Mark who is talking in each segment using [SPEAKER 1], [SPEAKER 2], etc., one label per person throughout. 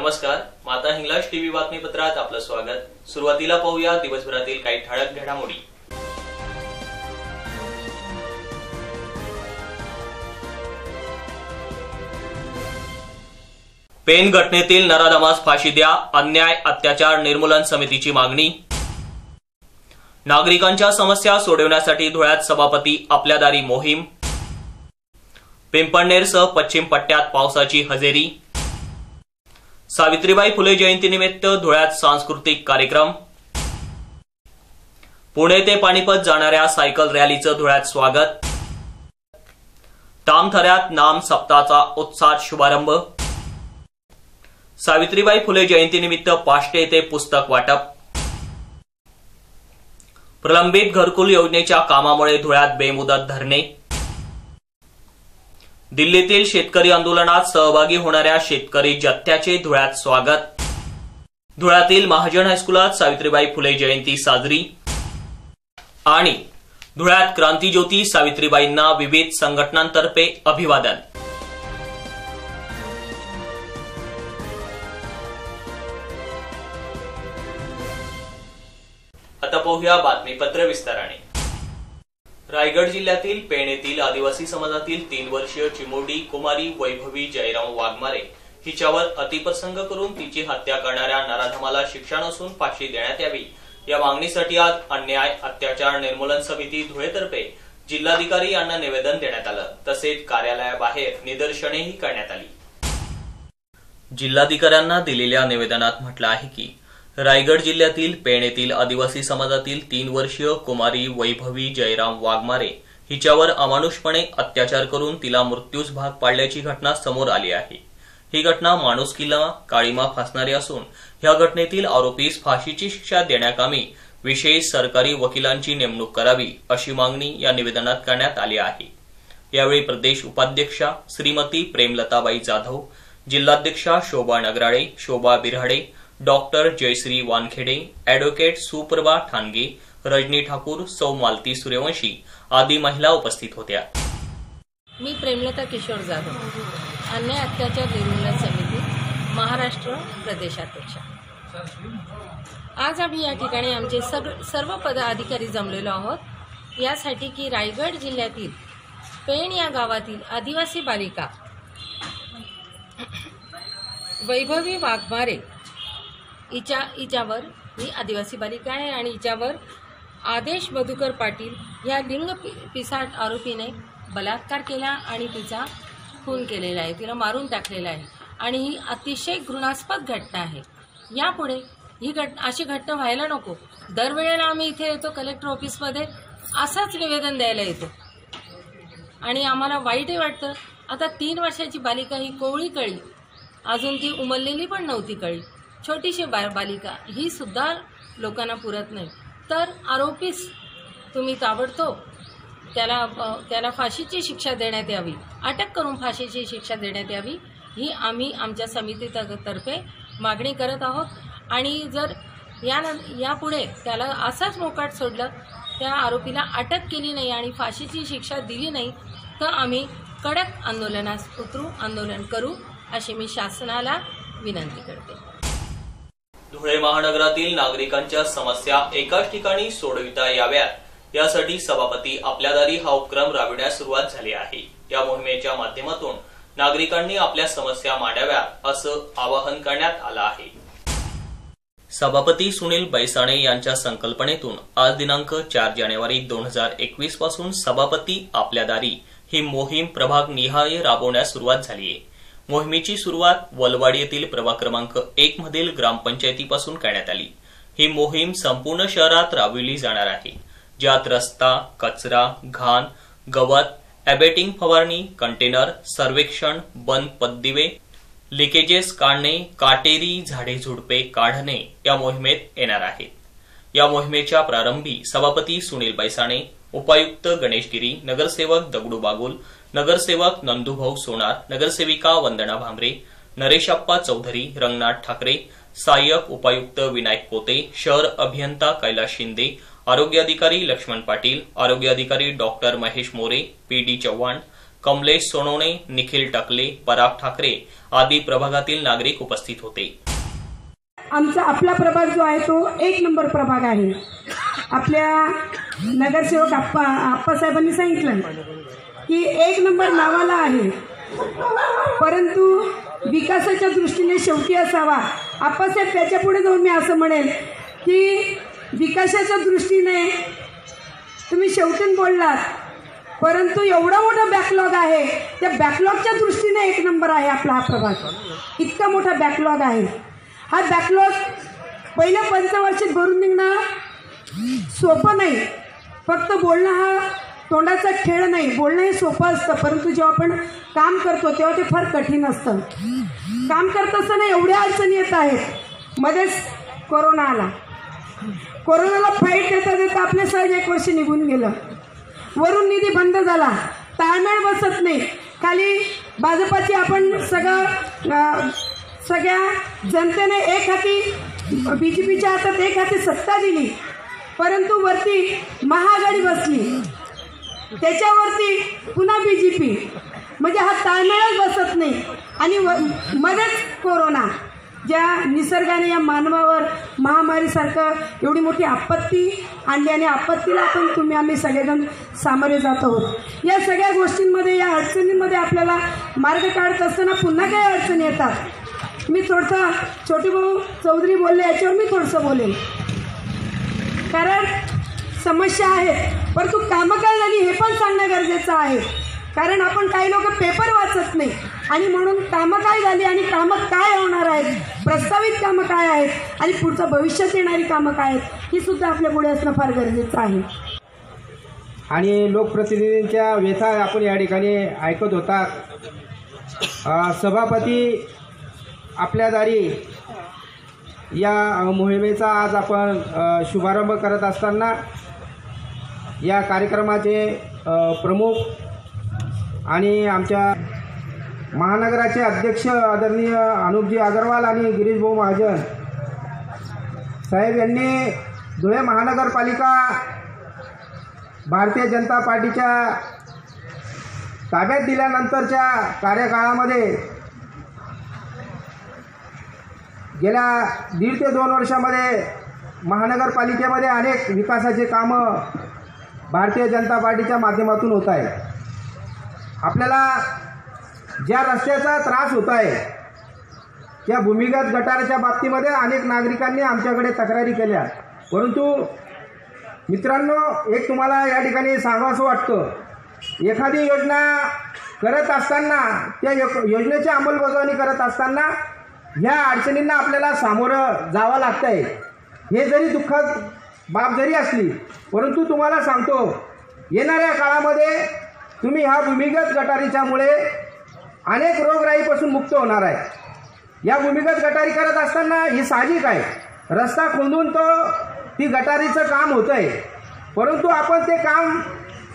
[SPEAKER 1] नमस्कार, माता हिंगलाज टीव्ही बातमीपत्रात आपलं स्वागत। सुरुवातीला पाहूया दिवसभरातील काही ठळक घडामोडी। पेन घटनेतील नराधमास फाशी द्या, अन्याय अत्याचार निर्मूलन समितीची मागणी। नागरिकांच्या समस्या सोडवण्यासाठी धुळ्यात सभापती आपल्या दारी मोहीम। पिंपळनेरसह पश्चिम पट्ट्यात पावसाची हजेरी। सावित्रीबाई फुले जयंतीनिमित्त धुळ्यात सांस्कृतिक कार्यक्रम। पुणे ते पानिपत जाणाऱ्या सायकल रॅलीचं धुळ्यात स्वागत। तामथऱ्यात नाम सप्ताहाचा उत्साहात शुभारंभ। सावित्रीबाई फुले जयंतीनिमित्त पाष्टे येथे पुस्तक वाटप। प्रलंबित घरकुल योजनेच्या कामामुळे धुळ्यात बेमुदत धरणे। दिल्लीतील शेतकरी आंदोलनात सहभागी होणाऱ्या शेतकरी जथ्याचे धुळ्यात स्वागत। धुळ्यातील महाजन हायस्कुलात सावित्रीबाई फुले जयंती साजरी। आणि धुळ्यात क्रांतिज्योती सावित्रीबाईंना विविध संघटनांतर्फे अभिवादन। आता पाहूया बातमीपत्र विस्ताराने। रायगड जिल्ह्यातील पेण येथील आदिवासी समाजातील 3 वर्षीय चिमुरडी कुमारी वैभवी जयराम वाघमारे हिच्यावर अतिप्रसंग करून तिची हत्या करणाऱ्या नराधमाला शिक्षा नसून फाशी देण्यात यावी या मागणीसाठी आज अन्याय अत्याचार निर्मूलन समिती धुळेतर्फे जिल्हाधिकारी यांना निवेदन देण्यात आलं। तसेच कार्यालयाबाहेर निदर्शनेही करण्यात आली। जिल्हाधिकाऱ्यांना दिलेल्या निवेदनात म्हटलं आहे की रायगड जिल्ह्यातील पेण येथील आदिवासी समाजातील 3 वर्षीय कुमारी वैभवी जयराम वाघमारे हिच्यावर अमानुषपणे अत्याचार करून तिला मृत्यूस भाग पाडल्याची घटना समोर आली आहे। ही घटना माणुसकीला काळीमा फासणारी असून या घटनेतील आरोपीस फाशीची शिक्षा देण्याकामी विशेष सरकारी वकिलांची नेमणूक करावी अशी मागणी या निवेदनात करण्यात आली आहे। यावेळी प्रदेश उपाध्यक्षा श्रीमती प्रेमलताबाई जाधव, जिल्हाध्यक्षा शोभा नगराळे, शोभा बिराडे, डॉक्टर जयश्री वानखेडे, ॲडव्होकेट सुप्रभा ठाणगे, रजनी ठाकूर, सौ मालती सूर्यवंशी आदी महिला उपस्थित होत्या।
[SPEAKER 2] मी प्रेमलता किशोर जाधव, अन्याय अत्याचार निर्मूलन समिती महाराष्ट्र प्रदेशाध्यक्ष। आज आम्ही या ठिकाणी आमचे सर्व पदाधिकारी जमलेलो आहोत यासाठी की रायगड जिल्ह्यातील पेण या गावातील आदिवासी बालिका वैभवी वाघमारे हिच्यावर ही आदिवासी बालिका आहे आणि हिच्यावर आदेश मधुकर पाटील या लिंग पिसाट आरोपीने बलात्कार केला आणि तिचा खून केलेला आहे, तिला मारून टाकलेला आहे आणि ही अतिशय घृणास्पद घटना आहे। यापुढे ही अशी घटना व्हायला नको। दरवेळेला आम्ही इथे येतो कलेक्टर ऑफिसमध्ये असंच निवेदन द्यायला येतो आणि आम्हाला वाईटही वाटतं। आता 3 वर्षाची बालिका ही कोवळी कळी, अजून ती उमललेली पण नव्हती कळी, छोटीशी बालिका ही सुद्धा लोकांना पुरत नाही। तर आरोपीस तुम्ही ताबडतोब त्याला फाशीची शिक्षा देण्यात यावी, अटक करून फाशीची शिक्षा देण्यात यावी ही आम्ही आमच्या समितीतर्फे मागणी करत आहोत। आणि जर यापुढे त्याला असाच मोकाट सोडलं, त्या आरोपीला अटक केली नाही आणि फाशीची शिक्षा दिली नाही तर आम्ही कडक आंदोलनास उतरू, आंदोलन करू अशी मी शासनाला विनंती करते।
[SPEAKER 1] धुळे महानगरातील नागरिकांच्या समस्या एकाच ठिकाणी सोडविता याव्यात यासाठी सभापती आपल्या दारी हा उपक्रम राबविण्यास सुरुवात झाली आहे। या मोहिमेच्या माध्यमातून नागरिकांनी आपल्या समस्या मांडाव्यात असं आवाहन करण्यात आलं आहे। सभापती सुनील बैसाणे यांच्या संकल्पनेतून आज दिनांक 4 जानेवारी 2021 पासून सभापती आपल्या दारी ही मोहीम प्रभाग निहाय राबवण्यास सुरुवात झाली आहे। मोहिमेची सुरुवात वलवाडी येथील प्रभाग क्रमांक 1 मधील ग्रामपंचायतीपासून करण्यात आली। ही मोहीम संपूर्ण शहरात राबविली जाणार आहे, ज्यात रस्ता, कचरा, घाण, गवत, ॲबेटिंग फवारणी, कंटेनर, सर्वेक्षण, बंद पददिवे, लिकेजेस काढणे, काटेरी झाडे झुडपे काढणे या मोहिमेत येणार आहेत। या मोहिमेच्या प्रारंभी सभापती सुनील बैसाणे, उपायुक्त गणेश गिरी, नगरसेवक दगडू बागुल, नगरसेवक नंदुभाऊ सोनार, नगरसेविका वंदना भामरे, नरेशप्पा चौधरी, रंगनाथ ठाकरे, सहाय्यक उपायुक्त विनायक पोते, शहर अभियंता कैलाश शिंदे, आरोग्य अधिकारी लक्ष्मण पाटील, आरोग्य अधिकारी डॉक्टर महेश मोरे, पीडी चव्हाण, कमलेश सोनवणे, निखिल टकले, पराग ठाकरे आदी प्रभागातील नागरिक उपस्थित होते।
[SPEAKER 3] आपला प्रभाग जो आहे तो 1 नंबर प्रभाग आहे। आपल्या नगरसेवक आप्पासाहेबांनी सांगितलं की 1 नंबर नावाला आहे, परंतु विकासाच्या दृष्टीने शेवटी असावा। आप्पासाहेब त्याच्या पुढे जाऊन मी असं म्हणेल की विकासाच्या दृष्टीने तुम्ही शेवटून बोललात, परंतु एवढा मोठा बॅकलॉग आहे, त्या बॅकलॉगच्या दृष्टीने 1 नंबर आहे आपला हा प्रभाग। इतका मोठा बॅकलॉग आहे। हा बॅकलॉग पहिल्या पंचवार्षिक भरून निघणं सोपं नाही। फक्त बोलणं हा तोंडाचा खेळ नाही, बोलणं हे सोपं असतं, परंतु जेव्हा आपण काम करतो तेव्हा ते फार कठीण असतं। काम करत असताना एवढ्या अडचणी येत आहेत। मध्येच कोरोना आला, कोरोनाला फाईट देता देता आपले सहज 1 वर्ष निघून गेलं। वरून निधी बंद झाला, ताळमेळ बसत नाही। खाली भाजपाची आपण सगळ्या जनतेने एक हाती, बीजेपीच्या हातात एक हाती सत्ता दिली, परंतु वरती महाआघाडी बसली, त्याच्यावरती पुन्हा बीजेपी, म्हणजे हा ताळमेळच बसत नाही। आणि मध्येच कोरोना, ज्या निसर्गाने या मानवावर महामारीसारखं एवढी मोठी आपत्ती आणली आणि आपत्तीला आम्ही सगळेजण सामोरे जात आहोत। या सगळ्या गोष्टींमध्ये, या अडचणींमध्ये आपल्याला मार्ग काढत असताना पुन्हा काही अडचणी येतात। मी थोडंसं छोटी भाऊ चौधरी बोलले याच्यावर मी थोडंसं बोलेल, कारण समस्या आहेत, परंतु कामं काय झाली हे पण सांगणं गरजेचं आहे। कारण आपण काही लोक पेपर वाचत नाही आणि म्हणून कामं काय झाली आणि कामं काय होणार आहेत, प्रस्तावित कामं काय आहेत आणि पुढचं भविष्यात येणारी कामं काय आहेत ही सुद्धा आपल्या पुढे असणं फार गरजेचं आहे।
[SPEAKER 4] आणि लोकप्रतिनिधींच्या व्यथा आपण या ठिकाणी ऐकत होता। सभापती आपल्या दारी या मोहिमेचा आज आपण शुभारंभ करत असताना या कार्यक्रमाचे प्रमुख आणि आमच्या महानगराचे अध्यक्ष आदरणीय अनुपजी अग्रवाल आणि गिरीश भाऊ महाजन साहेब यांनी धुळे महानगरपालिका भारतीय जनता पार्टीच्या ताब्यात दिल्यानंतरच्या कार्यकाळामध्ये गेल्या 1.5 ते 2 वर्षामध्ये महानगरपालिकेमध्ये अनेक विकासाचे कामं भारतीय जनता पार्टीच्या माध्यमातून होत आहे। आपल्याला ज्या रस्त्याचा त्रास होत आहे त्या भूमिगत गटाराच्या बाबतीमध्ये अनेक नागरिकांनी आमच्याकडे तक्रारी केल्या, परंतु मित्रांनो एक तुम्हाला या ठिकाणी सांगावंसं वाटतं, एखादी योजना करत असताना, त्या योजनेची अंमलबजावणी करत असताना ह्या अडचणींना आपल्याला सामोरं जावं लागतं आहे। हे जरी दुःखद बाब जरी असली, परंतु तुम्हाला सांगतो येणाऱ्या काळामध्ये तुम्ही ह्या भूमिगत गटारीच्यामुळे अनेक रोगराईपासून मुक्त होणार आहे। या भूमिगत गटारी करत असताना ही साहजिक आहे, रस्ता खोदून ती गटारीचं काम होतं आहे, परंतु आपण ते काम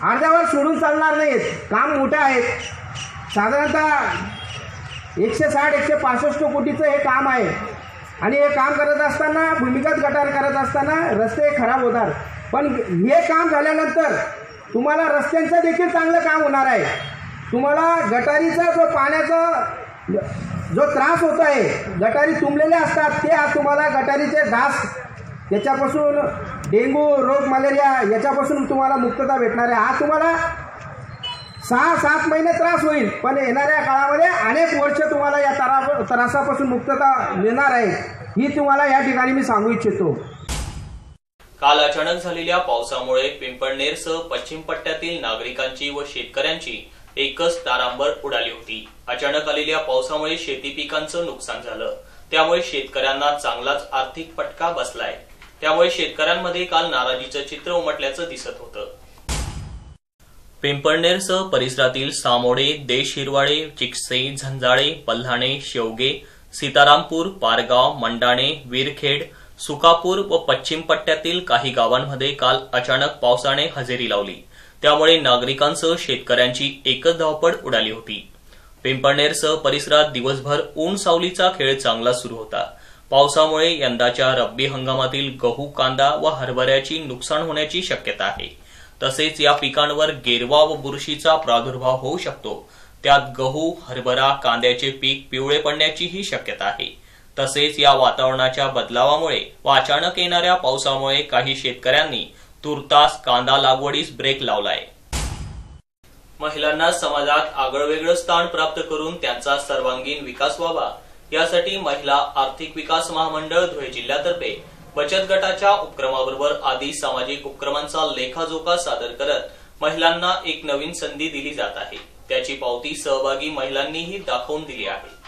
[SPEAKER 4] अर्ध्यावर सोडून चालणार नाहीत। काम मोठं आहे, साधारणतः 160-165 कोटीचं हे काम आहे आणि हे काम करत असताना, भूमिगत गटार करत असताना रस्ते खराब होतात, पण हे काम झाल्यानंतर तुम्हाला रस्त्यांचं देखील चांगलं काम होणार आहे। तुम्हाला गटारीचा जो पाण्याचा जो त्रास होत आहे, गटारी तुंबलेल्या असतात, ते आज तुम्हाला गटारीचे डास, त्याच्यापासून डेंग्यू रोग, मलेरिया याच्यापासून तुम्हाला मुक्तता भेटणार आहे। आज तुम्हाला 6-7 महिने त्रास होईल, पण येणाऱ्या काळामध्ये अनेक वर्ष तुम्हाला या त्रासापासून मुक्तता मिळणार आहे, ही तुम्हाला या ठिकाणी मी सांगू इच्छितो।
[SPEAKER 1] काल अचानक झालेल्या पावसामुळे पिंपळनेरसह पश्चिम पट्ट्यातील नागरिकांची व शेतकऱ्यांची एकच तारांबर उडाली होती। अचानक आलेल्या पावसामुळे शेती पिकांचं नुकसान झालं, त्यामुळे शेतकऱ्यांना चांगलाच आर्थिक फटका बसलाय। त्यामुळे शेतकऱ्यांमध्ये काल नाराजीचं चित्र उमटल्याचं दिसत होतं। पिंपळनेरसह परिसरातील सामोडे, देश हिरवाडे, चिकसे, झंजाळे, पल्हाणे, शेवगे, सीतारामपूर, पारगाव, मंडाणे, वीरखेड, सुकापूर व पश्चिम पट्ट्यातील काही गावांमध्ये काल अचानक पावसाने हजेरी लावली, त्यामुळे नागरिकांसह शेतकऱ्यांची एकच धावपळ उडाली होती। पिंपळनेरसह परिसरात दिवसभर ऊन सावलीचा खेळ चांगला सुरू होता। पावसामुळे यंदाच्या रब्बी हंगामातील गहू, कांदा व हरभऱ्याची नुकसान होण्याची शक्यता आहे। तसेच या पिकांवर गेरवा व बुरशीचा प्रादुर्भाव होऊ शकतो। त्यात गहू, हरभरा, कांद्याचे पीक पिवळे पडण्याचीही शक्यता आहे। तसेच या वातावरणाच्या बदलावामुळे व अचानक येणाऱ्या पावसामुळे काही शेतकऱ्यांनी तुर्तास कांदा लागवडीस ब्रेक लावलाय। महिलांना समाजात आगळंवेगळं स्थान प्राप्त करून त्यांचा सर्वांगीण विकास व्हावा यासाठी महिला आर्थिक विकास महामंडळ धुळे जिल्ह्यातर्फे बचत गटाच्या उपक्रमाबरोबर आदी सामाजिक उपक्रमांचा लेखाजोखा सादर करत महिलांना एक नवीन संधी दिली जात आहे। त्याची पावती सहभागी महिलांनीही दाखवून दिली आहे।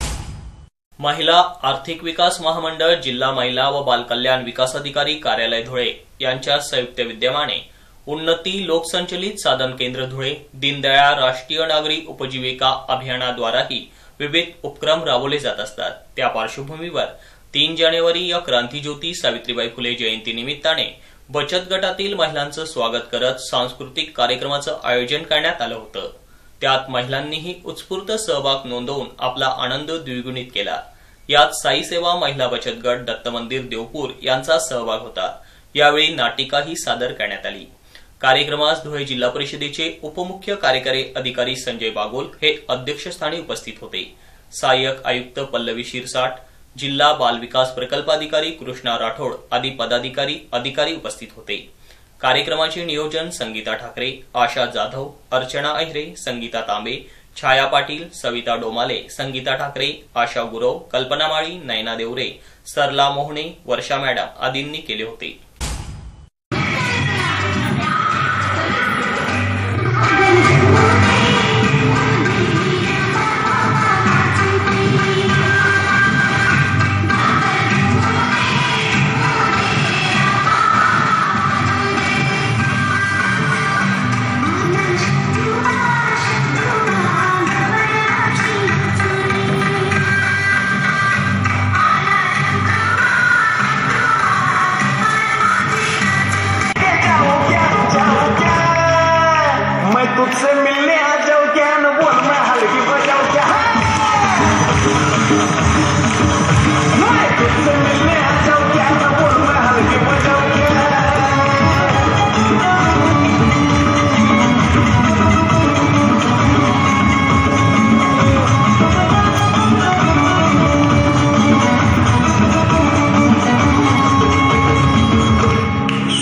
[SPEAKER 1] महिला आर्थिक विकास महामंडळ, जिल्हा महिला व बालकल्याण विकास अधिकारी कार्यालय धुळे यांच्या संयुक्त विद्यमाने उन्नती लोकसंचलित साधन केंद्र धुळे, दीनदयाळ राष्ट्रीय नागरी उपजीविका अभियानाद्वाराही विविध उपक्रम राबवले जात असतात। त्या पार्श्वभूमीवर 3 जानेवारी या क्रांतीज्योती सावित्रीबाई फुले जयंती निमित्ताने बचत गटातील महिलांचं स्वागत करत सांस्कृतिक कार्यक्रमाचं आयोजन करण्यात आलं होतं। त्यात महिलांनीही उत्स्फूर्त सहभाग नोंदवून आपला आनंद द्विगुणित केला। यात साई सेवा महिला बचत गट, दत्त मंदिर देवपूर यांचा सहभाग होता। यावेळी नाटिकाही सादर करण्यात आली। कार्यक्रमास धुळे जिल्हा परिषदेचे उपमुख्य कार्यकारी अधिकारी संजय बागोल हे अध्यक्षस्थानी उपस्थित होते। सहाय्यक आयुक्त पल्लवी शिरसाट, जिल्हा बाल विकास प्रकल्पाधिकारी कृष्णा राठोड आदी पदाधिकारी अधिकारी उपस्थित होते। कार्यक्रमाचे नियोजन संगीता ठाकरे, आशा जाधव, अर्चना अहिरे, संगीता तांबे, छाया पाटील, सविता डोमाले, संगीता ठाकरे, आशा गुरव, कल्पना माळी, नयना देवरे, सरला मोहने, वर्षा मॅडम आदींनी केले होते।
[SPEAKER 5] तुझसे मिलने आ जाओ क्या, न बोल मैं हल्की बजाओ क्या, मैं तुझसे मिलने आ जाओ क्या, न बोल मैं हल्की बजाओ क्या।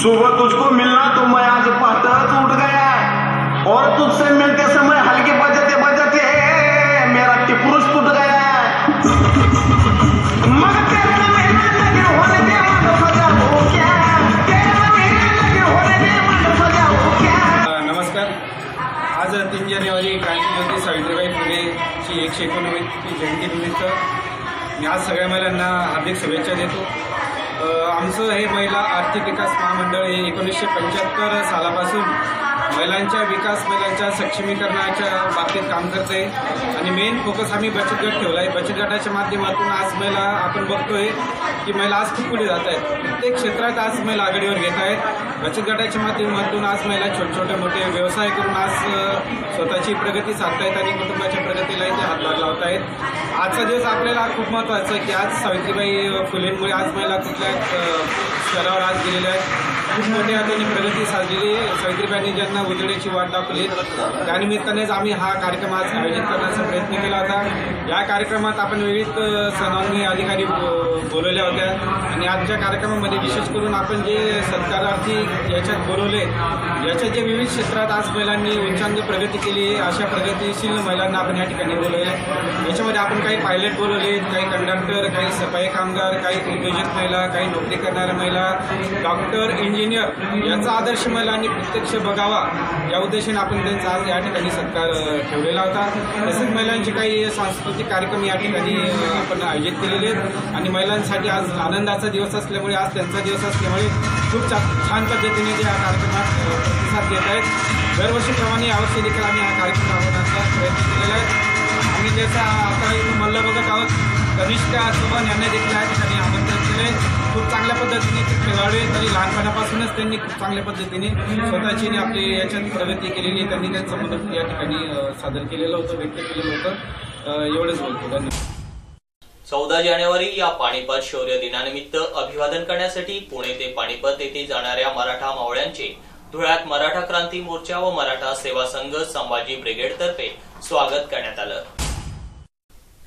[SPEAKER 5] सुबह तुझको मिलना तो मैं आज पाटच उठ गया, और तुझसे मिलते समय हल्के बजते बजते मेरा टिपुरुष टूट गया। मगर तेरे मेरे लगे होने दे मन सजा हो क्या, तेरे मेरे लगे होने दे मन सजा हो क्या।
[SPEAKER 6] नमस्कार। आज 3 जानेवारी क्रांतीज्योती सावित्रीबाई फुलेची 119वी जयंतीनिमित्त मी आज सगळ्या महिलांना हार्दिक शुभेच्छा देतो। आमचं हे महिला आर्थिक विकास महामंडळ हे 1975 सालापासून महिलांच्या विकास, महिलांच्या सक्षमीकरणाच्या बाबतीत काम करते आणि मेन फोकस आम्ही बचत गट ठेवला आहे। बचत गटाच्या माध्यमातून आज महिला आपण बघतोय की महिला आज खूप पुढे जात आहेत, प्रत्येक क्षेत्रात आज महिला आघाडीवर घेत आहेत। बचत गटाच्या माध्यमातून आज महिला छोटे मोठे व्यवसाय करून आज स्वतःची प्रगती साधतायत आणि कुटुंबाच्या प्रगतीलाही ते हातभार लावत आहेत। आजचा दिवस आपल्याला खूप महत्त्वाचा आहे की आज सावित्रीबाई फुलेंमुळे आज महिला कुठल्या स्तरावर आज गेलेल्या आहेत, खूप मोठ्या त्यांनी प्रगती साधलेली आहे। सावित्रीबाईंनी ज्यांना उजळीची वाट दाखवली त्यानिमित्तानेच आम्ही हा कार्यक्रम आज आयोजित करण्याचा प्रयत्न केला होता। या कार्यक्रमात आपण विविध सन्माननीय अधिकारी बोलवल्या होत्या आणि आजच्या कार्यक्रमामध्ये विशेष करून आपण जे सत्कारार्थी याच्यात बोलवले, याच्या जे विविध क्षेत्रात आज महिलांनी उच्चांग प्रगती केली आहे अशा प्रगतीशील महिलांना आपण या ठिकाणी बोलवले। याच्यामध्ये आपण काही पायलट बोलवले, काही कंडक्टर, काही सफाई कामगार, काही उद्योजक महिला, काही नोकरी करणाऱ्या महिला, डॉक्टर, इंजिनियर याचा आदर्श महिलांनी प्रत्यक्ष बघावा या उद्देशाने आपण त्यांचा आज या ठिकाणी सत्कार ठेवलेला होता। तसेच महिलांचे काही सांस्कृतिक कार्यक्रम या ठिकाणी आपण आयोजित केलेले आहेत आणि महिलांसाठी आज आनंदाचा दिवस असल्यामुळे, आज त्यांचा दिवस असल्यामुळे खूप छान पद्धतीने ते या कार्यक्रमात प्रतिसाद देत आहेत। दरवर्षीप्रमाणे यावर्षी देखील आम्ही हा कार्यक्रम राबवण्याचा प्रयत्न केलेला आहे। आम्ही जसं आता इथून मल्ल बघत आहोत, कनिष्ठा चव्हाण यांना देखील या ठिकाणी आमंत्रण केले। खूप चांगल्या पद्धतीने ते खेळाडू आहेत आणि लहानपणापासूनच त्यांनी खूप चांगल्या पद्धतीने स्वतःची आपली याच्यात प्रगती केलेली, त्यांनी त्यांचं मत या ठिकाणी सादर केलेलं होतं, व्यक्त केलेलं होतं। एवढंच बोलतो, धन्यवाद।
[SPEAKER 1] 14 जानेवारी या पानिपत शौर्य दिनानिमित्त अभिवादन करण्यासाठी पुणे ते पानिपत येथे जाणाऱ्या मराठा मावळ्यांचे धुळ्यात मराठा क्रांती मोर्चा व मराठा सेवा संघ संभाजी ब्रिगेडतर्फे स्वागत करण्यात आलं।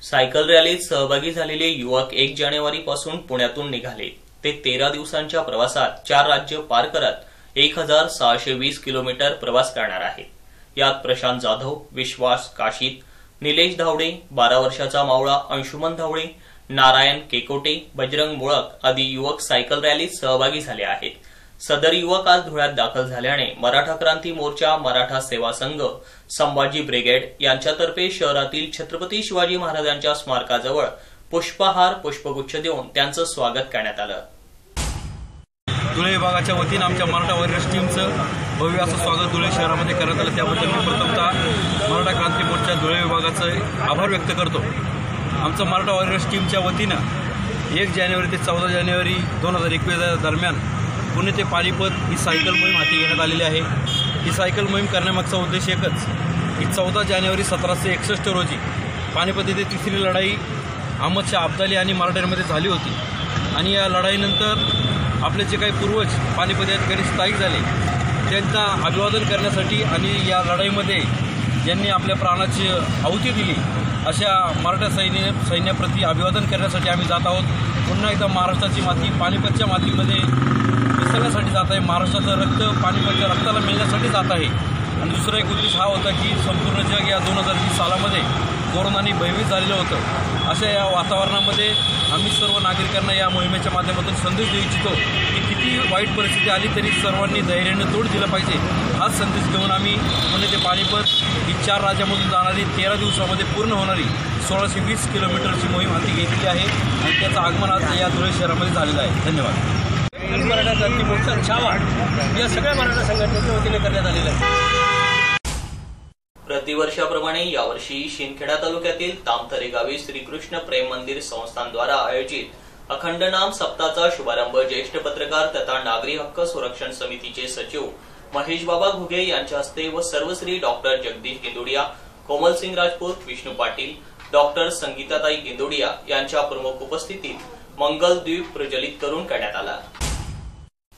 [SPEAKER 1] सायकल रॅलीत सहभागी झालेले युवक 1 जानेवारी पासून पुण्यातून निघाले। ते 13 दिवसांच्या प्रवासात 4 राज्य पार करत 1620 किलोमीटर प्रवास करणार आहेत। यात प्रशांत जाधव, विश्वास काशीत, निलेश धावडे, 12 वर्षाचा मावळा अंशुमन धावडे, नारायण केकोटे, बजरंग मुळक आदी युवक सायकल रॅलीत सहभागी झाले आहेत। सदर युवक आज धुळ्यात दाखल झाल्याने मराठा क्रांती मोर्चा, मराठा सेवा संघ, संभाजी ब्रिगेड यांच्यातर्फे शहरातील छत्रपती शिवाजी महाराजांच्या स्मारकाजवळ पुष्पहार, पुष्पगुच्छ देऊन त्यांचं स्वागत करण्यात आलं।
[SPEAKER 6] धुळे विभागाच्या वतीनं आमच्या मराठा वॉरियर्स टीमचं भव्य असं स्वागत धुळे शहरामध्ये करण्यात आलं। त्याबद्दल मी प्रथमतः मराठा क्रांती मोर्चा धुळे विभागाचे आभार व्यक्त करतो। आमचं मराठा वॉरियर्स टीमच्या वतीनं 1 जानेवारी ते 14 जानेवारी 2021 दरम्यान पुणे ते पानिपत ही सायकल मोहीम हाती घेण्यात आलेली आहे। ही सायकल मोहीम करण्यामागचा उद्देश एकच की 14 जानेवारी 1761 रोजी पानिपत येथे तिसरी लढाई अहमद शाह अब्दाली आणि मराठ्यांमध्ये झाली होती आणि या लढाईनंतर आपले जे काही पूर्वज पानिपत या ठिकाणी स्थायिक झाले त्यांचा अभिवादन करण्यासाठी आणि या लढाईमध्ये ज्यांनी आपल्या प्राणाची आहुती दिली अशा मराठा सैन्याप्रती अभिवादन करण्यासाठी आम्ही जात आहोत। पुन्हा एकदा महाराष्ट्राची माती पानिपतच्या मातीमध्ये मिसळण्यासाठी जात आहे। महाराष्ट्राचं रक्त पानिपतच्या रक्ताला मिळण्यासाठी जात आहे। आणि दुसरा एक उद्देश हा होता की संपूर्ण जग या 2020 सालामध्ये कोरोनाने भयभीत झालेलं होतं। अशा या वातावरणामध्ये आम्ही सर्व नागरिकांना या मोहिमेच्या माध्यमातून संदेश देऊ इच्छितो की किती वाईट परिस्थिती आली तरी सर्वांनी धैर्याने तोंड दिलं पाहिजे। हाच संदेश घेऊन आम्ही पुणे ते पानिपत ही 4 राज्यामधून जाणारी 13 दिवसामध्ये पूर्ण होणारी 1620 किलोमीटरची मोहीम हाती घेतली आहे आणि त्याचं आगमन आज या धुळे शहरामध्ये झालेलं आहे। धन्यवाद। मराठा क्रांती मोर्चा छावा या सगळ्या मराठा संघटनेच्या वतीने करण्यात आलेलं आहे।
[SPEAKER 1] प्रतिवर्षाप्रमाणे यावर्षी शिंदखेडा तालुक्यातील तामथरे गावी श्रीकृष्ण प्रेम मंदिर संस्थानद्वारा आयोजित अखंड नाम सप्ताहाचा शुभारंभ ज्येष्ठ पत्रकार तथा नागरी हक्क संरक्षण समितीचे सचिव महेश बाबा घुगे यांच्या हस्ते व सर्वश्री डॉक्टर जगदीश गिंदोडिया, कोमल सिंग राजपूत, विष्णू पाटील, डॉक्टर संगीताताई गिंदोडिया यांच्या प्रमुख उपस्थितीत मंगल द्वीप प्रज्वलित करून करण्यात आला।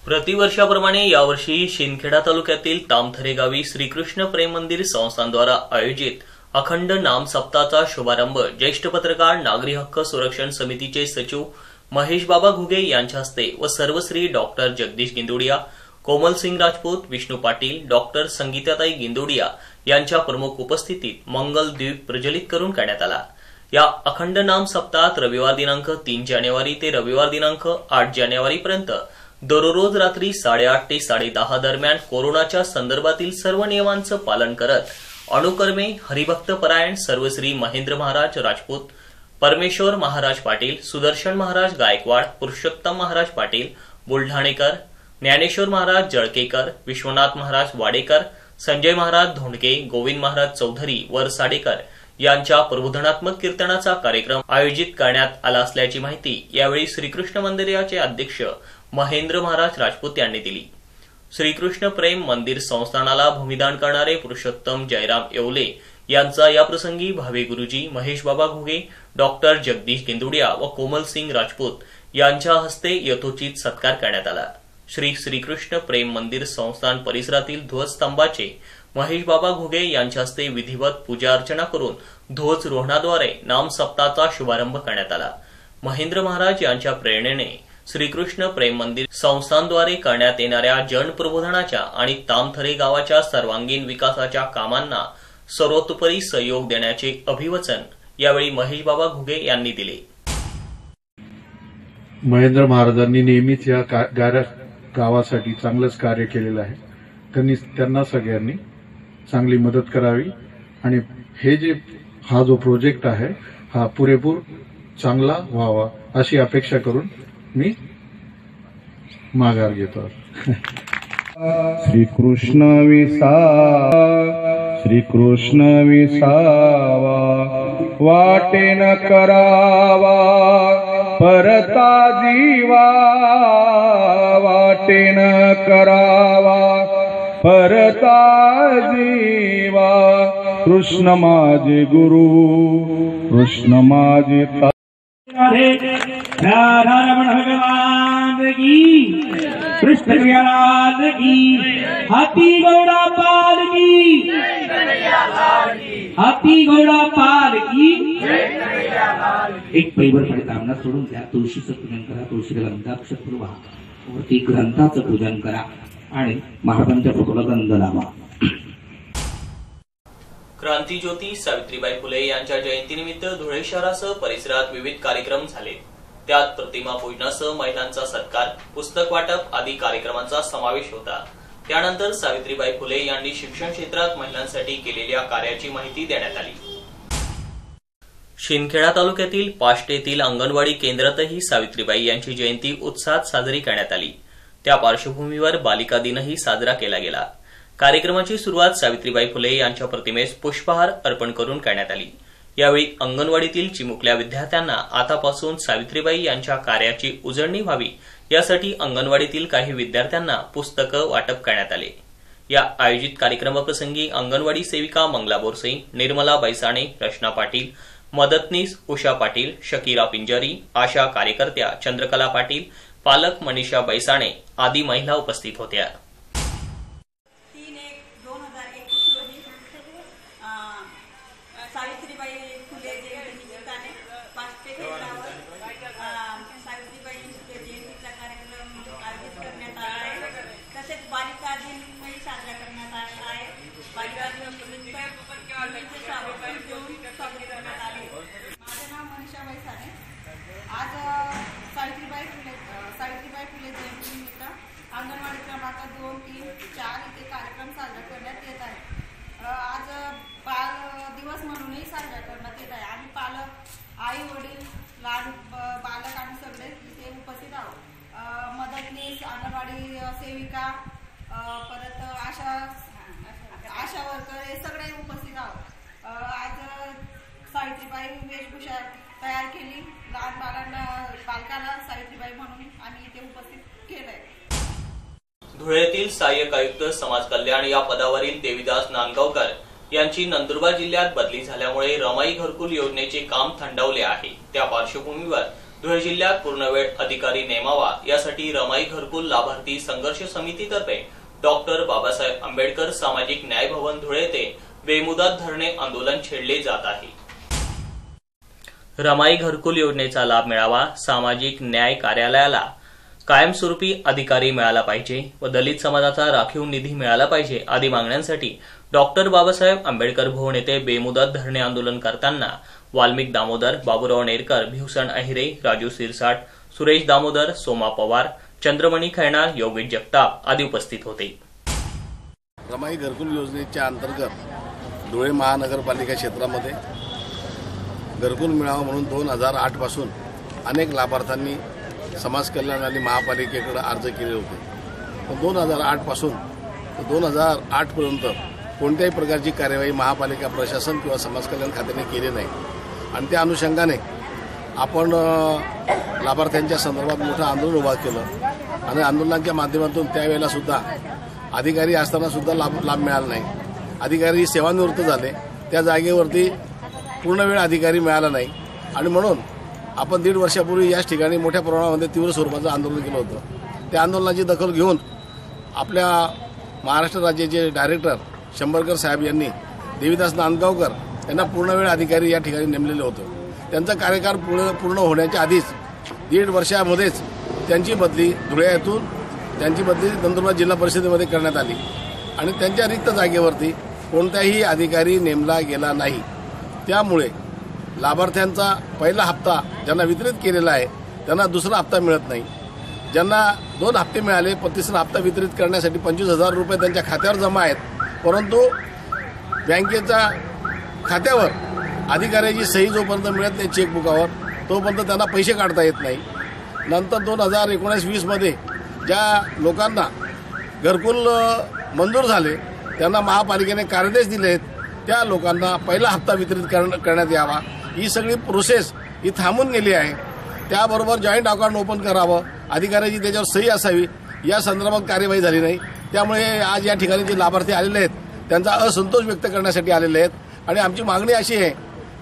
[SPEAKER 1] प्रतिवर्षाप्रमाणे यावर्षी शिंदखेडा तालुक्यातील तामथरे गावी श्रीकृष्ण प्रेम मंदिर संस्थानद्वारा आयोजित अखंड नाम सप्ताहाचा शुभारंभ ज्येष्ठ पत्रकार नागरी हक्क संरक्षण समितीचे सचिव महेश बाबा घुगे यांच्या हस्ते व सर्वश्री डॉक्टर जगदीश गिंदोडिया, कोमल सिंग राजपूत, विष्णू पाटील, डॉक्टर संगीताताई गिंदोडिया यांच्या प्रमुख उपस्थितीत मंगल द्वीप प्रज्वलित करून करण्यात आला। या अखंड नाम सप्ताहात रविवार दिनांक 3 जानेवारी ते रविवार दिनांक 8 जानेवारीपर्यंत दररोज रात्री 8:30 ते 10:30 दरम्यान कोरोनाच्या संदर्भातील सर्व नियमांचं पालन करत अनुकर्मे हरिभक्त परायण सर्वश्री महेंद्र महाराज राजपूत, परमेश्वर महाराज पाटील, सुदर्शन महाराज गायकवाड, पुरुषोत्तम महाराज पाटील बुलढाणेकर, ज्ञानेश्वर महाराज जळकेकर, विश्वनाथ महाराज वाडेकर, संजय महाराज धोंडके, गोविंद महाराज चौधरी वरसाडेकर यांच्या प्रबोधनात्मक कीर्तनाचा कार्यक्रम आयोजित करण्यात आला असल्याची माहिती यावेळी श्रीकृष्ण मंदिराचे अध्यक्ष महेंद्र महाराज राजपूत यांनी दिली। श्रीकृष्ण प्रेम मंदिर संस्थानाला भूमिदान करणारे पुरुषोत्तम जयराम येवले यांचा याप्रसंगी भावे गुरुजी महेश बाबा घुगे, डॉक्टर जगदीश गिंदोडिया व कोमल सिंग राजपूत यांच्या हस्ते यथोचित सत्कार करण्यात आला। श्रीकृष्ण प्रेम मंदिर संस्थान परिसरातील ध्वजस्तंभाचे महेश बाबा घुगे यांच्या हस्ते विधिवत पूजा अर्चना करून ध्वजरोहणाद्वारे नाम सप्ताहाचा शुभारंभ करण्यात आला। महेंद्र महाराज यांच्या प्रेरणेने श्रीकृष्ण प्रेम मंदिर संस्थानद्वारे करण्यात येणाऱ्या जनप्रबोधनाच्या आणि तामथरे गावाच्या सर्वांगीण विकासाच्या कामांना सर्वतोपरी सहयोग देण्याचे अभिवचन यावेळी महेश बाबा घुगे यांनी दिले।
[SPEAKER 7] महेंद्र महाराजांनी नेहमीच या गावासाठी चांगलंच कार्य केलेलं आहे। त्यांना सगळ्यांनी चांगली मदत करावी आणि हा जो प्रोजेक्ट आहे हा पुरेपूर चांगला व्हावा अशी अपेक्षा करून मी माघार घेतो।
[SPEAKER 8] श्रीकृष्ण विसावा वाटेन करावा परता जीवा वाटेन करावा परता जीवा कृष्ण माझे गुरु कृष्ण माझे
[SPEAKER 9] राधा रमण भगवान की कृष्ण लाल की, हाथी घोड़ा पाल की, हाथी घोड़ा पाल की। एक परिवर्तन कामना सोडून द्या, तुळशीचं पूजन करा, तुळशीला गंधाक्षर पुरवा, वरती ग्रंथाचं पूजन करा आणि महाराजांच्या फोटोला गंध लावा।
[SPEAKER 1] क्रांतीज्योती सावित्रीबाई फुले यांच्या जयंतीनिमित्त धुळे शहरासह परिसरात विविध कार्यक्रम झाले। त्यात प्रतिमा पूजनासह महिलांचा सत्कार, पुस्तक वाटप आदी कार्यक्रमांचा समावेश होता। त्यानंतर सावित्रीबाई फुले यांनी शिक्षण क्षेत्रात महिलांसाठी केलेल्या कार्याची माहिती देण्यात आली। शिंदखेडा तालुक्यातील पाष्ट येथील अंगणवाडी केंद्रातही सावित्रीबाई यांची जयंती उत्साहात साजरी करण्यात आली। त्या पार्श्वभूमीवर बालिका दिनही साजरा केला गेला। कार्यक्रमाची सुरुवात सावित्रीबाई फुले यांच्या प्रतिमेस पुष्पहार अर्पण करून करण्यात आली। यावेळी अंगणवाडीतील चिमुकल्या विद्यार्थ्यांना आतापासून सावित्रीबाई यांच्या कार्याची उजळणी व्हावी यासाठी अंगणवाडीतील काही विद्यार्थ्यांना पुस्तकं वाटप करण्यात आले। या आयोजित कार्यक्रमाप्रसंगी अंगणवाडी सेविका मंगला बोरसे, निर्मला बैसाणे, रचना पाटील, मदतनीस उषा पाटील, शकीरा पिंजारी, आशा कार्यकर्त्या चंद्रकला पाटील, पालक मनीषा बैसाणे आदी महिला उपस्थित होत्या।
[SPEAKER 10] सावित्रीबाई फुले जयंतीनिमित्ताने पाष्टे केंद्रावर सावित्रीबाई जयंतीचा कार्यक्रम आयोजित करण्यात आला आहे। तसेच बालिका दिनही साजरा करण्यात आला आहे। बालिका दिनानिमित्त स्वागत करण्यात आले। माझे नाव मनीषा बैसाणे। आज सावित्रीबाई फुले जयंतीनिमित्त अंगणवाडी क्रमांक 2, 3, 4 इथे कार्यक्रम साजरा करण्यात येत आहे। आज बाल दिवस म्हणूनही साजरा करण्यात येत आहे। आम्ही पालक, आई वडील, लहान बालक आम्ही सगळे इथे उपस्थित आहोत। मदतनीस, अंगणवाडी सेविका, परत आशा वर्कर हे सगळे उपस्थित आहोत। आज सावित्रीबाई वेशभूषा तयार केली, लहान बालकांना सावित्रीबाई म्हणून आम्ही इथे उपस्थित केलंय।
[SPEAKER 1] धुळ्यातील सहाय्यक आयुक्त समाज कल्याण या पदावरील देविदास नांदगावकर यांची नंदुरबार जिल्ह्यात बदली झाल्यामुळे रमाई घरकुल योजनेचे काम थंडावले आहे। त्या पार्श्वभूमीवर धुळे जिल्ह्यात पूर्णवेळ अधिकारी नेमावा यासाठी रमाई घरकुल लाभार्थी संघर्ष समितीतर्फे डॉक्टर बाबासाहेब आंबेडकर सामाजिक न्याय भवन धुळे येथे बेमुदत धरणे आंदोलन छेडले जात आहे। रमाई घरकुल योजनेचा लाभ मिळावा, सामाजिक न्याय कार्यालयाला कायमस्वरूपी अधिकारी मिळाला पाहिजे व दलित समाजाचा राखीव निधी मिळाला पाहिजे आदी मागण्यांसाठी डॉक्टर बाबासाहेब आंबेडकर भवन येथे बेमुदत धरणे आंदोलन करताना वाल्मिक दामोदर, बाबूराव नेरकर, भिवसन अहिरे, राजू सिरसाट, सुरेश दामोदर, सोमा पवार, चंद्रमणी खैनार, योगेश जगताप आदी उपस्थित होते।
[SPEAKER 11] रमाई घरकुल योजनेच्या अंतर्गत धुळे महानगरपालिका क्षेत्रामध्ये घरकुल मिळावं म्हणून 2008 पासून अनेक लाभार्थ्यांनी समाज कल्याण आणि महापालिकेकडे अर्ज केले होते। पण 2008 पासून 2008 पर्यंत कोणत्याही प्रकारची कार्यवाही महापालिका प्रशासन किंवा समाज कल्याण खात्याने केली नाही आणि त्या अनुषंगाने आपण लाभार्थ्यांच्या संदर्भात मोठं आंदोलन उभा केलं आणि आंदोलनाच्या माध्यमातून त्यावेळेला सुद्धा अधिकारी असताना सुद्धा लाभ मिळाला नाही। अधिकारी सेवानिवृत्त झाले, त्या जागेवरती पूर्णवेळ अधिकारी मिळाला नाही आणि म्हणून आपण 1.5 वर्षापूर्वी याच ठिकाणी मोठ्या प्रमाणामध्ये तीव्र स्वरूपाचं आंदोलन केलं होतं। त्या आंदोलनाची दखल घेऊन आपल्या महाराष्ट्र राज्याचे डायरेक्टर शंभरकर साहेब यांनी देविदास नांदगावकर यांना पूर्णवेळ अधिकारी या ठिकाणी नेमलेलं होतं। त्यांचा कार्यकाळ पूर्ण होण्याच्या आधीच 1.5 वर्षामध्येच त्यांची बदली धुळ्यातून नंदुरबार जिल्हा परिषदेमध्ये करण्यात आली आणि त्यांच्या रिक्त जागेवरती कोणताही अधिकारी नेमला गेला नाही। त्यामुळे लाभार्थ्यांचा पहिला हप्ता ज्यांना वितरित केलेला आहे त्यांना दुसरा हप्ता मिळत नाही। ज्यांना 2 हप्ते मिळाले पण तिसरा हप्ता वितरित करण्यासाठी 25,000 रुपये त्यांच्या खात्यावर जमा आहेत, परंतु बँकेच्या खात्यावर अधिकाऱ्याची सही जोपर्यंत मिळत नाही चेकबुकावर तोपर्यंत त्यांना पैसे काढता येत नाही। नंतर 2019-20 मध्ये ज्या लोकांना घरकुल मंजूर झाले त्यांना महापालिकेने कार्यादेश दिले आहेत, त्या लोकांना पहिला हप्ता वितरित करण्यात यावा। ही सगळी प्रोसेस ही थांबून गेली आहे। त्याबरोबर जॉईंट अकाउंट ओपन करावं, अधिकाऱ्याची त्याच्यावर सही असावी, या संदर्भात कार्यवाही झाली नाही। त्यामुळे आज या ठिकाणी जे लाभार्थी आलेले आहेत त्यांचा असंतोष व्यक्त करण्यासाठी आलेले आहेत आणि आमची मागणी अशी आहे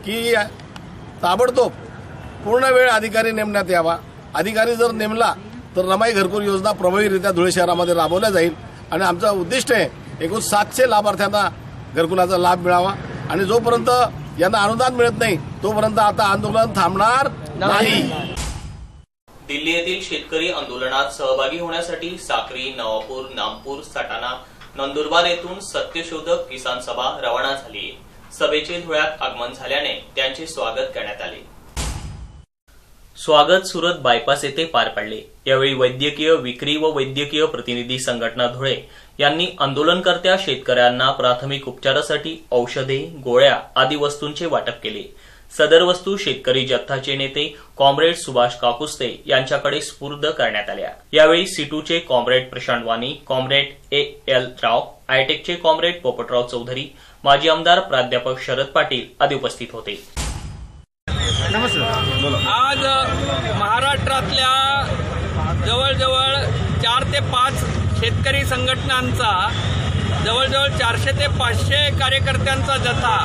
[SPEAKER 11] की ताबडतोब पूर्ण वेळ अधिकारी नेमण्यात यावा। अधिकारी जर नेमला तर रमाई घरकुल योजना प्रभावीरित्या धुळे शहरामध्ये राबवल्या जाईल आणि आमचं उद्दिष्ट आहे एकूण 700 लाभार्थ्यांना घरकुलाचा लाभ मिळावा आणि जोपर्यंत यांना अनुदान मिळत नाही तोपर्यंत आता आंदोलन थांबणार नाही।
[SPEAKER 1] दिल्ली येथील शेतकरी आंदोलनात सहभागी होण्यासाठी साक्री, नवापूर, नामपूर, सटाणा, नंदुरबार येथून सत्यशोधक किसान सभा रवाना झाली। सभेचे धुळ्यात आगमन झाल्याने त्यांचे स्वागत करण्यात आले। स्वागत सुरत बायपास येथे पार पडले। यावेळी वैद्यकीय विक्री व वैद्यकीय प्रतिनिधी संघटना धुळे यांनी आंदोलनकर्त्या शेतकऱ्यांना प्राथमिक उपचारासाठी औषधे, गोळ्या आदी वस्तूंचे वाटप केले। सदर वस्तू शेतकरी जथ्थाचे नेते कॉम्रेड सुभाष काकुस्ते यांच्याकडे सुपूर्द करण्यात आल्या। यावेळी सिटूचे कॉम्रेड प्रशांत वाणी, कॉम्रेड A.L. राव, आयटेकचे कॉम्रेड पोपटराव चौधरी, माजी आमदार प्राध्यापक शरद पाटील आदी उपस्थित होते।
[SPEAKER 12] आज महाराष्ट्रातल्या जवळजवळ 4 ते 5 शेतकरी संघटनांचा जवळजवळ 400 ते 500 कार्यकर्त्यांचा जथा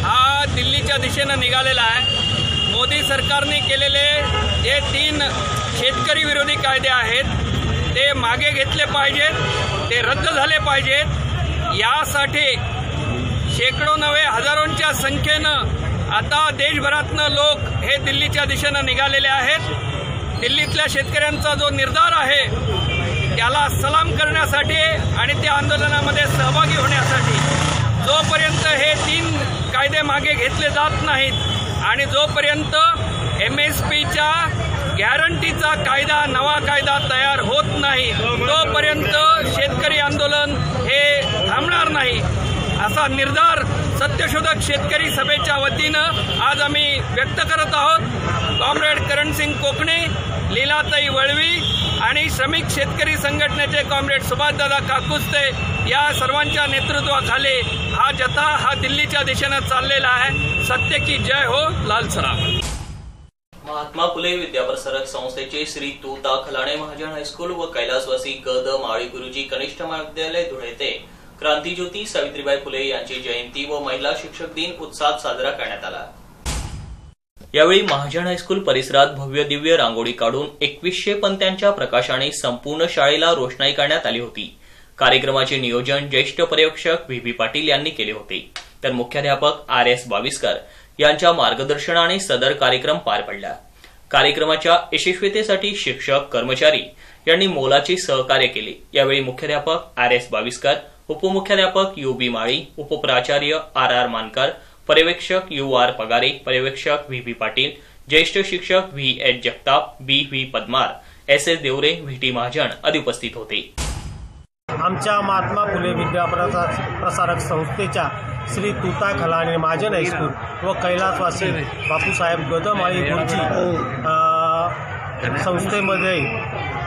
[SPEAKER 12] हा दिल्लीच्या दिशेनं निघालेला आहे। मोदी सरकारने केलेले जे 3 शेतकरी विरोधी कायदे आहेत ते मागे घेतले पाहिजेत, ते रद्द झाले पाहिजेत। यासाठी शेकडो नव्हे हजारोंच्या संख्येनं आता देशभरातनं लोक हे दिल्लीच्या दिशेनं निघालेले आहेत। दिल्लीतल्या शेतकऱ्यांचा जो निर्धार आहे त्याला सलाम करण्यासाठी आणि त्या आंदोलनामध्ये सहभागी होण्यासाठी जोपर्यंत हे 3 कायदे मागे घेतले जात नाहीत आणि जोपर्यंत MSPच्या गॅरंटीचा कायदा, नवा कायदा तयार होत नाही तोपर्यंत शेतकरी आंदोलन हे थांबणार नाही, असा निर्धार सत्यशोधक शेतकरी सभेच्या वतीनं आज आम्ही व्यक्त करत आहोत। कॉम्रेड करणसिंग कोकणे, लीलाताई वळवी आणि श्रमिक शेतकरी संघटनेचे कॉम्रेड सुभाषदादा काकुस्ते या सर्वांच्या नेतृत्वाखाली हा जथा हा दिल्लीच्या दिशेनं चाललेला आहे। सत्य की जय हो, लाल सलाम।
[SPEAKER 1] महात्मा फुले विद्याप्रसारक संस्थेचे श्री तूता खलाणे महाजन हायस्कूल व कैलासवासी ग.द. माळी गुरुजी कनिष्ठ महाविद्यालय धुळे येथे क्रांतीज्योती सावित्रीबाई फुले यांची जयंती व महिला शिक्षक दिन उत्साहात साजरा करण्यात आला। यावेळी महाजन हायस्कूल परिसरात भव्य दिव्य रांगोळी काढून 2100 पंत्यांच्या प्रकाशाने संपूर्ण शाळेला रोषणाई करण्यात आली होती। कार्यक्रमाचे नियोजन ज्येष्ठ पर्यवेक्षक व्ही पाटील यांनी केले होते, तर मुख्याध्यापक R.S. बाविस्कर यांच्या मार्गदर्शनाने सदर कार्यक्रम पार पडला। कार्यक्रमाच्या यशस्वीतेसाठी शिक्षक, कर्मचारी यांनी मोलाचे सहकार्य केले। यावेळी मुख्याध्यापक R.S. बाविस्कर, उपमुख्याध्यापक U.B. माळी, उपप्राचार्य R.R. मानकर, पर्यवेक्षक U.R. पगारे, पर्यवेक्षक V.P. पाटील, ज्येष्ठ शिक्षक V.H. Jagtap, B.V. पद्मार, S.S. Deore, V.T. Mahajan आदी उपस्थित होते।
[SPEAKER 13] आमच्या महात्मा फुले विद्याप्रसारक संस्थेच्या श्री तूता खलाणे महाजन हायस्कूल व कैलासवासी बापूसाहेब ग.द. माळी गुरुजी संस्थेमध्ये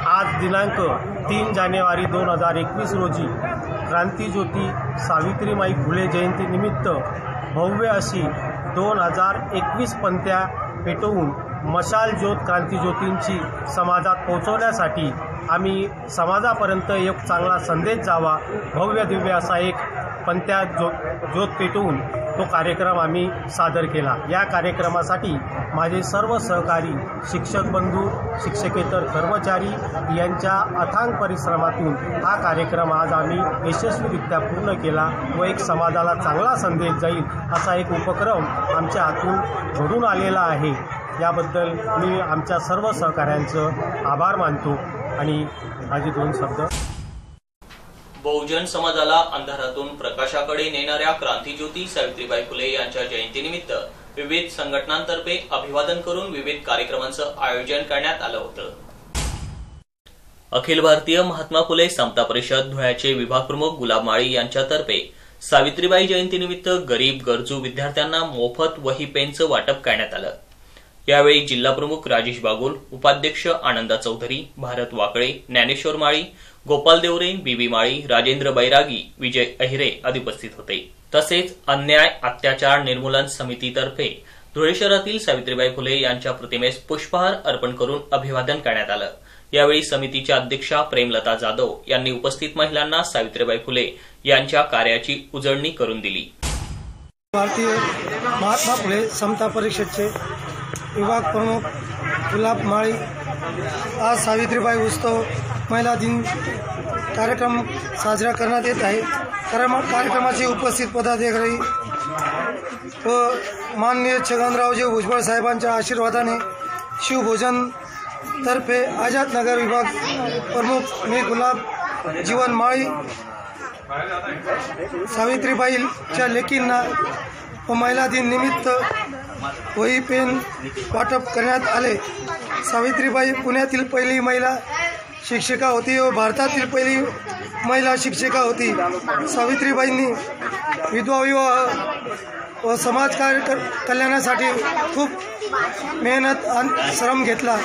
[SPEAKER 13] आज दिनांक 3 जानेवारी 2021 रोजी क्रांतीज्योती सावित्रीबाई फुले जयंतीनिमित्त भव्य अशी 2021 पंत्या पेटवून मशाल ज्योत क्रांतीज्योतींची समाजात पोहोचवण्यासाठी आम्ही समाजापर्यंत एक चांगला संदेश जावा, भव्य दिव्य असा एक पंत्या ज्योत पेटवून तो कार्यक्रम आम्ही सादर केला। या कार्यक्रमासाठी माझे सर्व सहकारी शिक्षक बंधू, शिक्षकेतर कर्मचारी यांच्या अथांग परिश्रमातून हा कार्यक्रम आज आम्ही यशस्वीरित्या पूर्ण केला व एक समाजाला चांगला संदेश जाईल असा एक उपक्रम आमच्या हातून घडून आलेला आहे। याबद्दल मी आमच्या सर्व सहकाऱ्यांचं आभार मानतो आणि माझे 2 शब्द।
[SPEAKER 1] बहुजन समाजाला अंधारातून प्रकाशाकडे नेणाऱ्या क्रांतीज्योती सावित्रीबाई फुले यांच्या जयंतीनिमित्त विविध संघटनांतर्फे अभिवादन करून विविध कार्यक्रमांचं आयोजन करण्यात आलं होतं। अखिल भारतीय महात्मा फुले समता परिषद धुळ्याचे विभाग प्रमुख गुलाब माळी यांच्यातर्फे सावित्रीबाई जयंतीनिमित्त गरीब गरजू विद्यार्थ्यांना मोफत वही पेनचं वाटप करण्यात आलं। यावेळी जिल्हा प्रमुख राजेश बागुल, उपाध्यक्ष आनंदा चौधरी, भारत वाकळे, ज्ञानेश्वर माळी, गोपाल देवरे, बीबी माळी, राजेंद्र बैरागी, विजय अहिरे आदी उपस्थित होते। तसेच अन्याय अत्याचार निर्मूलन समितीतर्फे धुळे शहरातील सावित्रीबाई फुले यांच्या प्रतिमेस पुष्पहार अर्पण करून अभिवादन करण्यात आलं। यावेळी समितीच्या अध्यक्षा प्रेमलता जाधव यांनी उपस्थित महिलांना सावित्रीबाई फुले यांच्या कार्याची उजळणी करून दिली।
[SPEAKER 14] भारतीय महात्मा फुले समता परिषदचे विभाग प्रमुख गुलाब माळी आज सावित्रीबाई उत्सव महिला दिन कार्यक्रम साजरा करण्यात येत आहे। कार्यक्रमाचे उपस्थित पदाधिकारी व माननीय छगनरावजी भुजबळ साहेबांच्या आशीर्वादाने शिवभोजन तर्फे आझाद नगर विभाग प्रमुख मी गुलाब जीवन माळी सावित्रीबाईच्या लेकींना व महिला दिन निमित्त वही पेन वाटप करण्यात आले। सावित्रीबाई पुण्यातील पहिली महिला शिक्षिका होती व भारतातील पहिली महिला शिक्षिका होती। सावित्रीबाईंनी विधवा विवाह व समाज कल्याणासाठी खूप मेहनत आणि श्रम घेतला।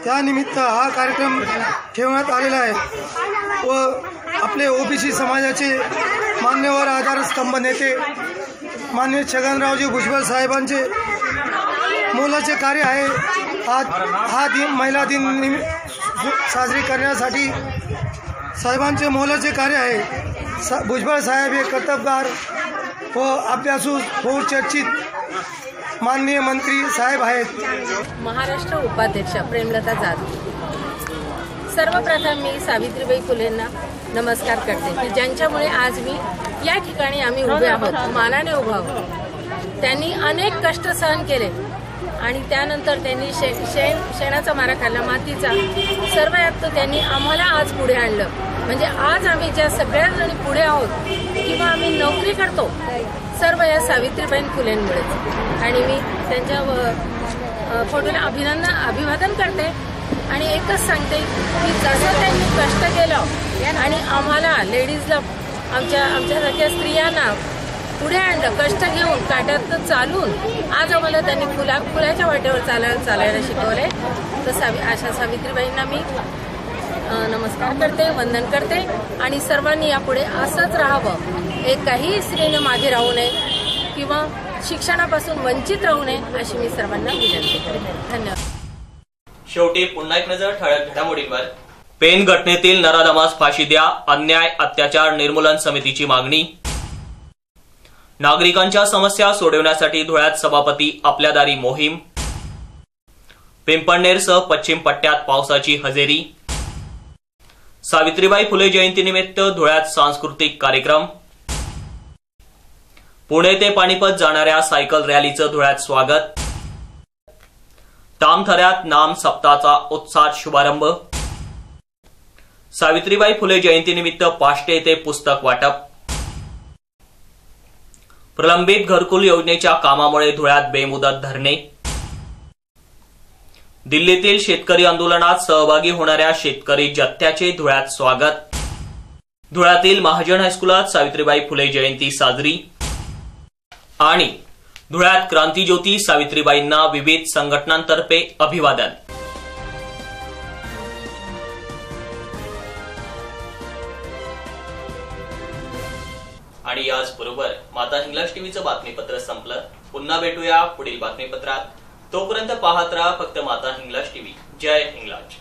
[SPEAKER 14] त्यानिमित्त हा कार्यक्रम ठेवण्यात आलेला आहे व आपले ओबीसी समाजाचे मान्यवर आधारस्तंभ नेते माननीय छगनरावजी भुजबळ साहेबांचे मोलाचे कार्य आहे। हा दिन महिला दिन साजरी करण्यासाठी साहेबांचे मोलाचे कार्य आहे। भुजबळ साहेब हे कर्तबगार व अभ्यासू बहुचर्चित माननीय मंत्री साहेब आहेत।
[SPEAKER 2] महाराष्ट्र उपाध्यक्ष प्रेमलता जाधव। सर्वप्रथम मी सावित्रीबाई फुलेंना नमस्कार करते की ज्यांच्यामुळे आज मी या ठिकाणी आम्ही उभे आहोत, मानाने उभे आहोत। त्यांनी अनेक कष्ट सहन केले आणि त्यानंतर त्यांनी शेणाचा मारा खाल्ला, मातीचा, सर्व यात त्यांनी आम्हाला आज पुढे आणलं। म्हणजे आज आम्ही ज्या सगळ्या जणी पुढे आहोत किंवा आम्ही नोकरी करतो सर्व या सावित्रीबाई फुलेंमुळे। आणि मी त्यांच्या फोटोला अभिवादन करते आणि एकच सांगते की जसं त्यांनी कष्ट केलं आणि आम्हाला लेडीजला आमच्यासारख्या स्त्रियांना पुढे आणलं, कष्ट घेऊन काट्यात चालून आज आम्हाला त्यांनी फुलाच्या वाटेवर चालायला शिकवले। तर अशा सावित्रीबाईंना मी नमस्कार करते, वंदन करते आणि सर्वांनी यापुढे असंच राहावं, एकाही स्त्रीने मागे राहू नये किंवा शिक्षणापासून वंचित राहू नये अशी मी सर्वांना विनंती करते। धन्यवाद।
[SPEAKER 1] शेवटी पुन्हा एक नजर ठळक घडामोडींवर। पेन घटनेतील नराधमास फाशी द्या, अन्याय अत्याचार निर्मूलन समितीची मागणी। नागरिकांच्या समस्या सोडवण्यासाठी धुळ्यात सभापती आपल्या दारी मोहीम। पिंपळनेरसह पश्चिम पट्ट्यात पावसाची हजेरी। सावित्रीबाई फुले जयंतीनिमित्त धुळ्यात सांस्कृतिक कार्यक्रम। पुणे ते पानिपत जाणाऱ्या सायकल रॅलीचं धुळ्यात स्वागत। तामथऱ्यात नाम सप्ताहाचा उत्साहात शुभारंभ। सावित्रीबाई फुले जयंतीनिमित्त पाष्टे येथे पुस्तक वाटप। प्रलंबित घरकुल योजनेच्या कामामुळे धुळ्यात बेमुदत धरणे। दिल्लीतील शेतकरी आंदोलनात सहभागी होणाऱ्या शेतकरी जत्थ्याचे धुळ्यात स्वागत। धुळ्यातील महाजन हायस्कुलात सावित्रीबाई फुले जयंती साजरी आणि धुळ्यात क्रांतीज्योती सावित्रीबाईंना विविध संघटनांतर्फे अभिवादन। आणि याचबरोबर माता हिंगलाज टीव्हीचं बातमीपत्र संपलं। पुन्हा भेटूया पुढील बातमीपत्रात। तोपर्यंत पाहत राहा फक्त माता हिंगलाज टीव्ही। जय हिंगलाज।